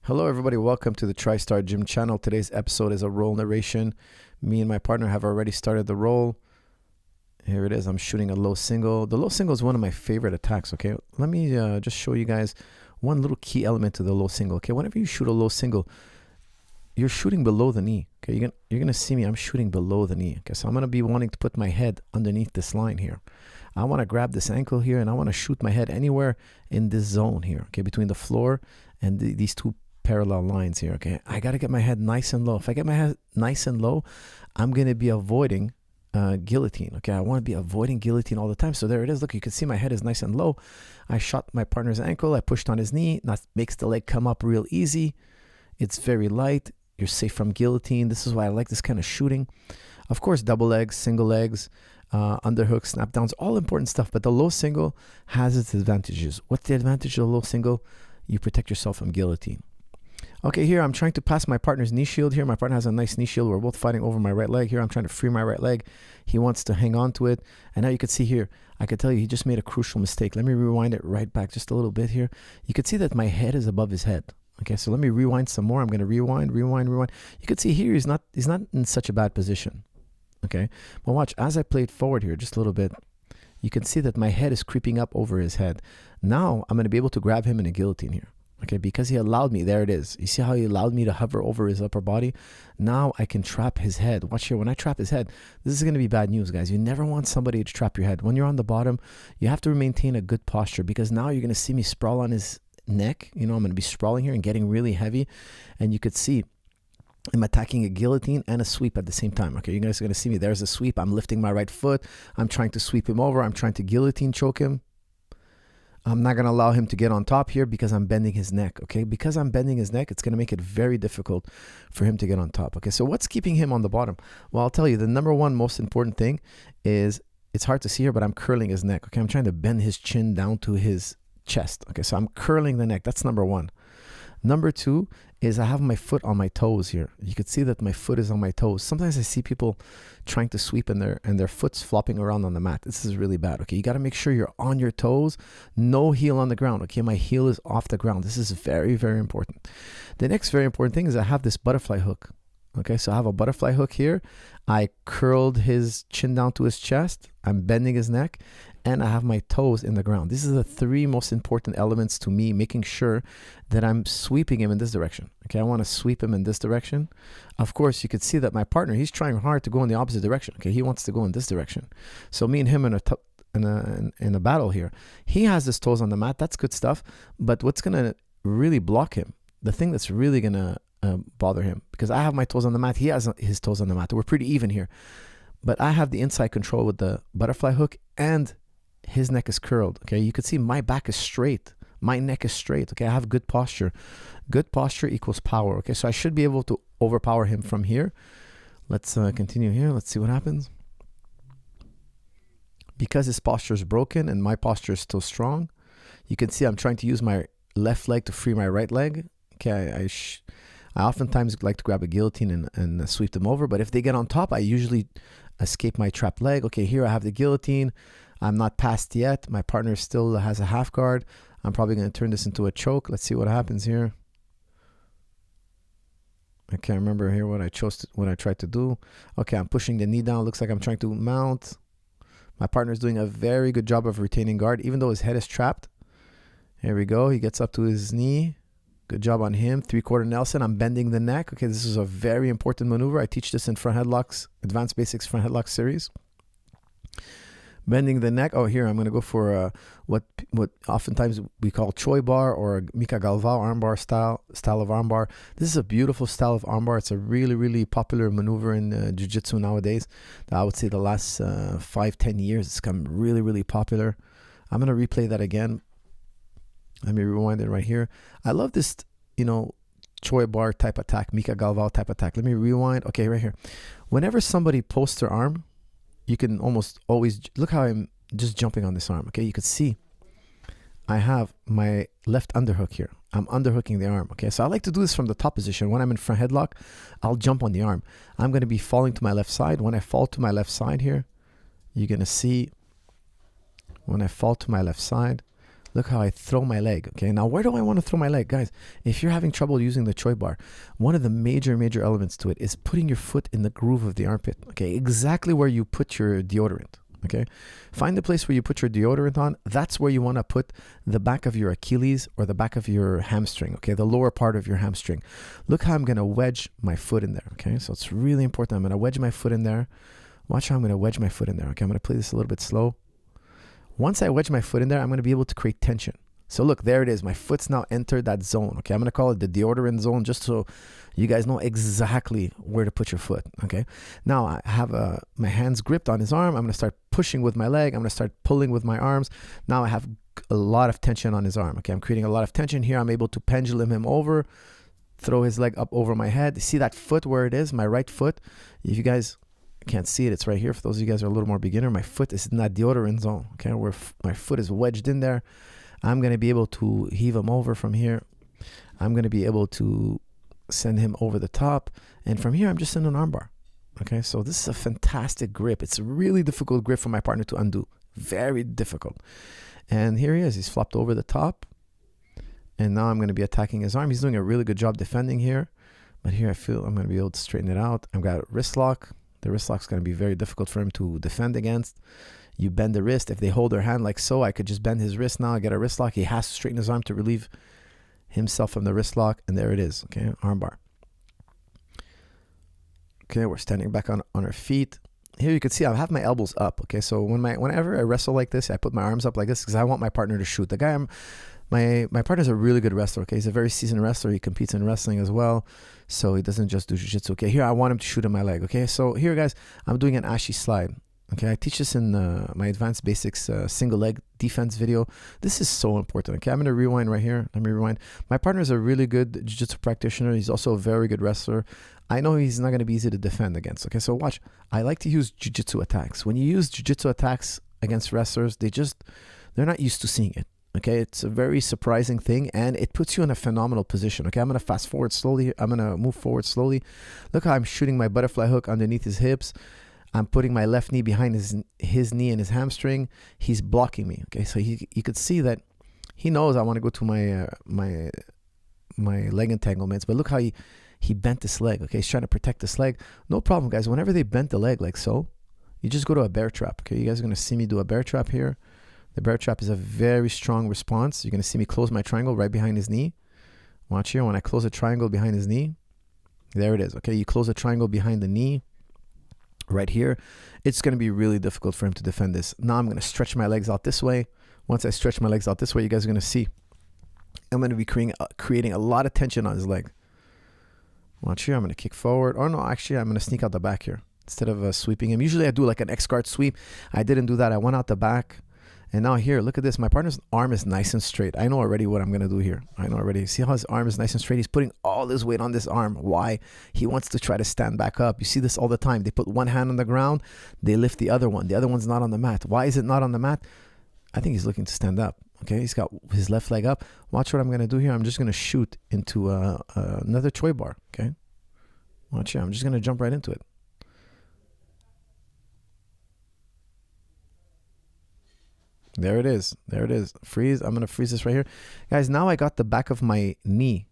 Hello everybody, welcome to the TriStar Gym channel. Today's episode is a roll narration. Me and my partner have already started the roll. Here it is, I'm shooting a low single. The low single is one of my favorite attacks, okay? Let me just show you guys one little key element to the low single, okay? Whenever you shoot a low single, you're shooting below the knee, okay? You're gonna see me, I'm shooting below the knee, okay? So I'm gonna be wanting to put my head underneath this line here. I wanna grab this ankle here and I wanna shoot my head anywhere in this zone here, okay? Between the floor and these two parallel lines here, okay? I got to get my head nice and low. If I get my head nice and low, I'm going to be avoiding guillotine, okay? I want to be avoiding guillotine all the time. So there it is. Look, you can see my head is nice and low. I shot my partner's ankle. I pushed on his knee. That makes the leg come up real easy. It's very light. You're safe from guillotine. This is why I like this kind of shooting. Of course, double legs, single legs, underhooks, snap downs, all important stuff. But the low single has its advantages. What's the advantage of the low single? You protect yourself from guillotine. Okay, here I'm trying to pass my partner's knee shield here. My partner has a nice knee shield. We're both fighting over my right leg here. I'm trying to free my right leg. He wants to hang on to it. And now you can see here, I can tell you he just made a crucial mistake. Let me rewind it right back just a little bit here. You can see that my head is above his head. Okay, so let me rewind some more. I'm going to rewind. You can see here he's not in such a bad position. Okay, but watch, as I played forward here just a little bit, you can see that my head is creeping up over his head. Now I'm going to be able to grab him in a guillotine here. Okay, because he allowed me, there it is. You see how he allowed me to hover over his upper body? Now I can trap his head. Watch here, when I trap his head, this is going to be bad news, guys. You never want somebody to trap your head. When you're on the bottom, you have to maintain a good posture because now you're going to see me sprawl on his neck. You know, I'm going to be sprawling here and getting really heavy. And you could see I'm attacking a guillotine and a sweep at the same time. Okay, you guys are going to see me. There's a sweep. I'm lifting my right foot. I'm trying to sweep him over. I'm trying to guillotine choke him. I'm not going to allow him to get on top here because I'm bending his neck, okay? Because I'm bending his neck, it's going to make it very difficult for him to get on top, okay? So what's keeping him on the bottom? Well, I'll tell you, the number one most important thing is, it's hard to see here, but I'm curling his neck, okay? I'm trying to bend his chin down to his chest, okay? So I'm curling the neck. That's number one. Number two is I have my foot on my toes here. You could see that my foot is on my toes. Sometimes I see people trying to sweep and their foot's flopping around on the mat. This is really bad, okay? You got to make sure you're on your toes, no heel on the ground, okay? My heel is off the ground. This is very, very important. The next very important thing is I have this butterfly hook, okay? So I have a butterfly hook here. I curled his chin down to his chest. I'm bending his neck, and I have my toes in the ground. These are the three most important elements to me, making sure that I'm sweeping him in this direction. Okay, I want to sweep him in this direction. Of course, you could see that my partner, he's trying hard to go in the opposite direction. Okay, he wants to go in this direction. So me and him in a battle here. He has his toes on the mat. That's good stuff. But what's going to really block him, the thing that's really going to bother him, because I have my toes on the mat, he has his toes on the mat. We're pretty even here. But I have the inside control with the butterfly hook, and his neck is curled. Okay, you can see my back is straight, my neck is straight. Okay, I have good posture. Good posture equals power. Okay, so I should be able to overpower him from here. Let's continue here. Let's see what happens. Because his posture is broken and my posture is still strong, you can see I'm trying to use my left leg to free my right leg. Okay, I oftentimes like to grab a guillotine and sweep them over, but if they get on top, I usually escape my trapped leg. Okay, here I have the guillotine. I'm not passed yet. My partner still has a half guard. I'm probably going to turn this into a choke. Let's see what happens here. I can't remember here what I tried to do. Okay, I'm pushing the knee down. Looks like I'm trying to mount. My partner is doing a very good job of retaining guard, even though his head is trapped. Here we go. He gets up to his knee. Good job on him. 3/4 Nelson. I'm bending the neck. Okay, this is a very important maneuver. I teach this in front headlocks, advanced basics front headlock series. Bending the neck. Oh, here I'm going to go for what oftentimes we call Choi bar or Mika Galvao armbar style of armbar. This is a beautiful style of armbar. It's a really, really popular maneuver in jiu-jitsu nowadays. I would say the last 5-10 years, it's become really, really popular. I'm going to replay that again. Let me rewind it right here. I love this, Choi bar type attack, Mika Galvao type attack. Let me rewind. Okay, right here. Whenever somebody posts their arm, you can almost always, look how I'm just jumping on this arm, okay? You could see I have my left underhook here. I'm underhooking the arm, okay? So I like to do this from the top position. When I'm in front headlock, I'll jump on the arm. I'm going to be falling to my left side. When I fall to my left side here, you're going to see when I fall to my left side, Look how I throw my leg. Okay, now where do I want to throw my leg? Guys, if you're having trouble using the Choi bar, one of the major elements to it is putting your foot in the groove of the armpit. Okay, exactly where you put your deodorant. Okay, find the place where you put your deodorant on. That's where you want to put the back of your Achilles or the back of your hamstring. Okay, the lower part of your hamstring. Look how I'm going to wedge my foot in there. Okay, so it's really important. I'm going to wedge my foot in there. Watch how I'm going to wedge my foot in there. Okay, I'm going to play this a little bit slow. Once I wedge my foot in there, I'm going to be able to create tension. So look, there it is. My foot's now entered that zone. Okay, I'm going to call it the deodorant zone just so you guys know exactly where to put your foot. Okay, now I have my hands gripped on his arm. I'm going to start pushing with my leg. I'm going to start pulling with my arms. Now I have a lot of tension on his arm. Okay, I'm creating a lot of tension here. I'm able to pendulum him over, throw his leg up over my head. See that foot where it is, my right foot? If you guys can't see it, it's right here. For those of you guys who are a little more beginner, my foot is in that deodorant zone. Okay, where my foot is wedged in there. I'm going to be able to heave him over from here. I'm going to be able to send him over the top. And from here, I'm just in an armbar. Okay, so this is a fantastic grip. It's a really difficult grip for my partner to undo. Very difficult. And here he is. He's flopped over the top. And now I'm going to be attacking his arm. He's doing a really good job defending here. But here I feel I'm going to be able to straighten it out. I've got a wrist lock. The wrist lock is going to be very difficult for him to defend against. You bend the wrist. If they hold their hand like so, I could just bend his wrist now. I get a wrist lock. He has to straighten his arm to relieve himself from the wrist lock. And there it is. Okay, armbar. Okay, we're standing back on our feet. Here you can see I have my elbows up. Okay, so whenever I wrestle like this, I put my arms up like this because I want my partner to shoot. The guy my partner's a really good wrestler. Okay, he's a very seasoned wrestler. He competes in wrestling as well, so he doesn't just do jiu-jitsu. Okay, here I want him to shoot in my leg. Okay, so here guys, I'm doing an ashi slide. Okay, I teach this in my advanced basics single leg defense video. This is so important. Okay, I'm gonna rewind right here. Let me rewind. My partner is a really good jiu-jitsu practitioner. He's also a very good wrestler. I know he's not gonna be easy to defend against. Okay, so watch. I like to use jiu-jitsu attacks. When you use jiu-jitsu attacks against wrestlers, they're not used to seeing it. Okay, it's a very surprising thing, and it puts you in a phenomenal position. Okay, I'm going to fast forward slowly. I'm going to move forward slowly. Look how I'm shooting my butterfly hook underneath his hips. I'm putting my left knee behind his knee and his hamstring. He's blocking me. Okay, so you could see that he knows I want to go to my leg entanglements, but look how he bent this leg. Okay, he's trying to protect this leg. No problem, guys. Whenever they bent the leg like so, you just go to a bear trap. Okay, you guys are going to see me do a bear trap here. The bear trap is a very strong response. You're going to see me close my triangle right behind his knee. Watch here. When I close a triangle behind his knee, there it is. Okay, you close a triangle behind the knee right here. It's going to be really difficult for him to defend this. Now I'm going to stretch my legs out this way. Once I stretch my legs out this way, you guys are going to see I'm going to be creating a lot of tension on his leg. Watch here. I'm going to kick forward. Or no, actually, I'm going to sneak out the back here instead of sweeping him. Usually I do like an X-guard sweep. I didn't do that. I went out the back. And now here, look at this. My partner's arm is nice and straight. I know already what I'm going to do here. I know already. See how his arm is nice and straight? He's putting all his weight on this arm. Why? He wants to try to stand back up. You see this all the time. They put one hand on the ground. They lift the other one. The other one's not on the mat. Why is it not on the mat? I think he's looking to stand up. Okay, he's got his left leg up. Watch what I'm going to do here. I'm just going to shoot into another Choi bar. Okay, watch here. I'm just going to jump right into it. There it is. There it is. Freeze. I'm going to freeze this right here. Guys, now I got the back of my knee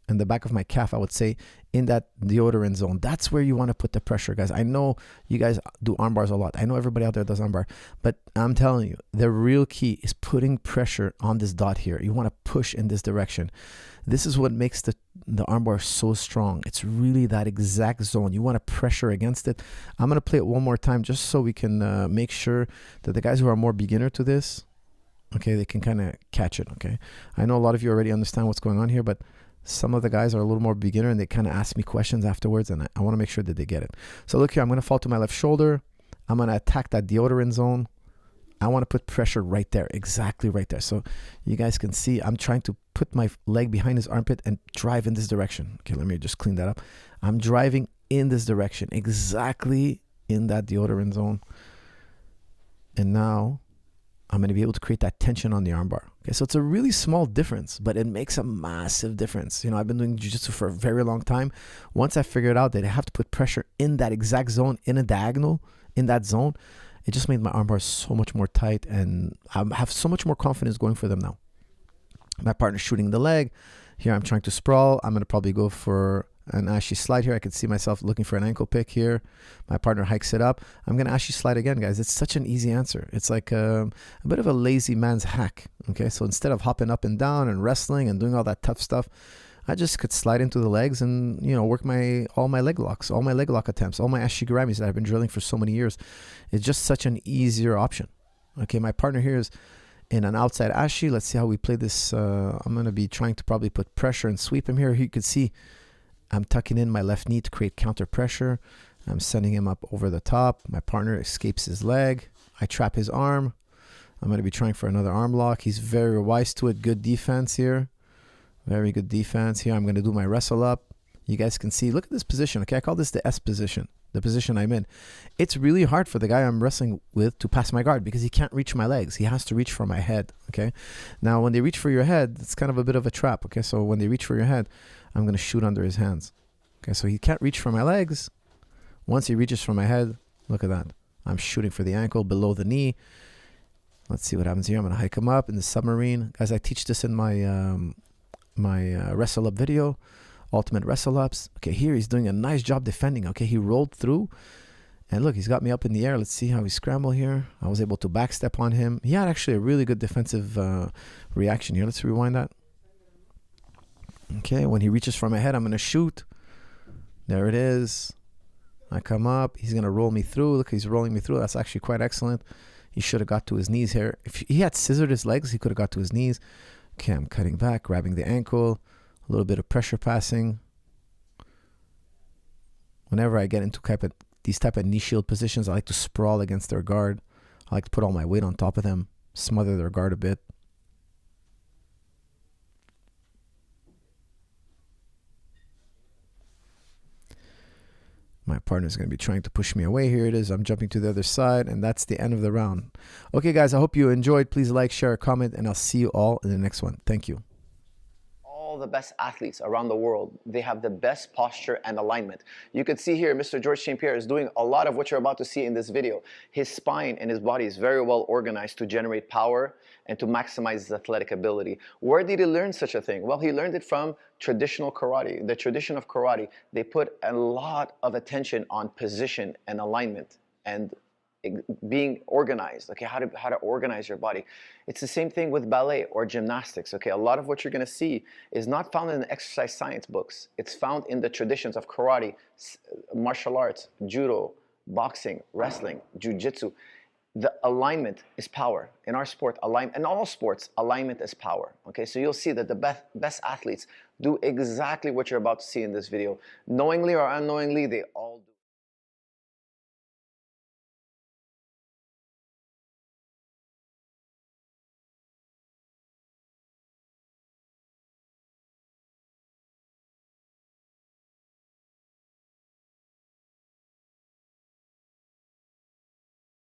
and the back of my calf, I would say, in that deodorant zone. That's where you want to put the pressure, guys. I know you guys do arm bars a lot. I know everybody out there does arm bar. But I'm telling you, the real key is putting pressure on this dot here. You want to push in this direction. This is what makes the arm bar so strong. It's really that exact zone. You want to pressure against it. I'm going to play it one more time just so we can make sure that the guys who are more beginner to this, okay, they can kind of catch it, okay? I know a lot of you already understand what's going on here, but some of the guys are a little more beginner and they kind of ask me questions afterwards, and I want to make sure that they get it. So look here, I'm going to fall to my left shoulder. I'm going to attack that deodorant zone. I want to put pressure right there, exactly right there. So you guys can see I'm trying to put my leg behind his armpit and drive in this direction. Okay, let me just clean that up. I'm driving in this direction, exactly in that deodorant zone. And now I'm going to be able to create that tension on the armbar. Okay, so it's a really small difference, but it makes a massive difference. You know, I've been doing jiu-jitsu for a very long time. Once I figured out that I have to put pressure in that exact zone, in a diagonal, in that zone, it just made my arm bars so much more tight, and I have so much more confidence going for them now. My partner's shooting the leg. Here I'm trying to sprawl. I'm going to probably go for an ashy slide here. I can see myself looking for an ankle pick here. My partner hikes it up. I'm going to ashy slide again, guys. It's such an easy answer. It's like a bit of a lazy man's hack. Okay, so instead of hopping up and down and wrestling and doing all that tough stuff, I just could slide into the legs and, you know, work all my leg locks, all my leg lock attempts, all my ashigaramis that I've been drilling for so many years. It's just such an easier option. Okay, my partner here is in an outside ashi. Let's see how we play this. I'm going to be trying to probably put pressure and sweep him here. You could see I'm tucking in my left knee to create counter pressure. I'm sending him up over the top. My partner escapes his leg. I trap his arm. I'm going to be trying for another arm lock. He's very wise to it. Good defense here. Very good defense here. I'm going to do my wrestle up. You guys can see, look at this position. Okay, I call this the S position, the position I'm in. It's really hard for the guy I'm wrestling with to pass my guard because he can't reach my legs. He has to reach for my head. Okay, now when they reach for your head, it's kind of a bit of a trap. Okay, so when they reach for your head, I'm going to shoot under his hands. Okay, so he can't reach for my legs. Once he reaches for my head, look at that. I'm shooting for the ankle below the knee. Let's see what happens here. I'm going to hike him up in the submarine. Guys, I teach this in my wrestle up video, ultimate wrestle ups. Okay, here he's doing a nice job defending. Okay, he rolled through. And look, he's got me up in the air. Let's see how he scrambled here. I was able to backstep on him. He had actually a really good defensive reaction here. Let's rewind that. Okay, when he reaches for my head, I'm going to shoot. There it is. I come up. He's going to roll me through. Look, he's rolling me through. That's actually quite excellent. He should have got to his knees here. If he had scissored his legs, he could have got to his knees. Okay, I'm cutting back, grabbing the ankle. A little bit of pressure passing. Whenever I get into these type of knee shield positions, I like to sprawl against their guard. I like to put all my weight on top of them, smother their guard a bit. My partner's going to be trying to push me away. Here it is. I'm jumping to the other side, and that's the end of the round. Okay, guys, I hope you enjoyed. Please like, share, comment, and I'll see you all in the next one. Thank you. All the best athletes around the world, they have the best posture and alignment. You can see here Mr. George St. Pierre is doing a lot of what you're about to see in this video. His spine and his body is very well organized to generate power and to maximize his athletic ability. Where did he learn such a thing? Well, he learned it from traditional karate. The tradition of karate, they put a lot of attention on position and alignment and being organized. Okay, how to organize your body. It's the same thing with ballet or gymnastics. Okay, a lot of what you're going to see is not found in the exercise science books. It's found in the traditions of karate, martial arts, judo, boxing, wrestling, jiu-jitsu. The alignment is power. In our sport, in all sports, alignment is power. Okay, so you'll see that the best athletes do exactly what you're about to see in this video. Knowingly or unknowingly, they all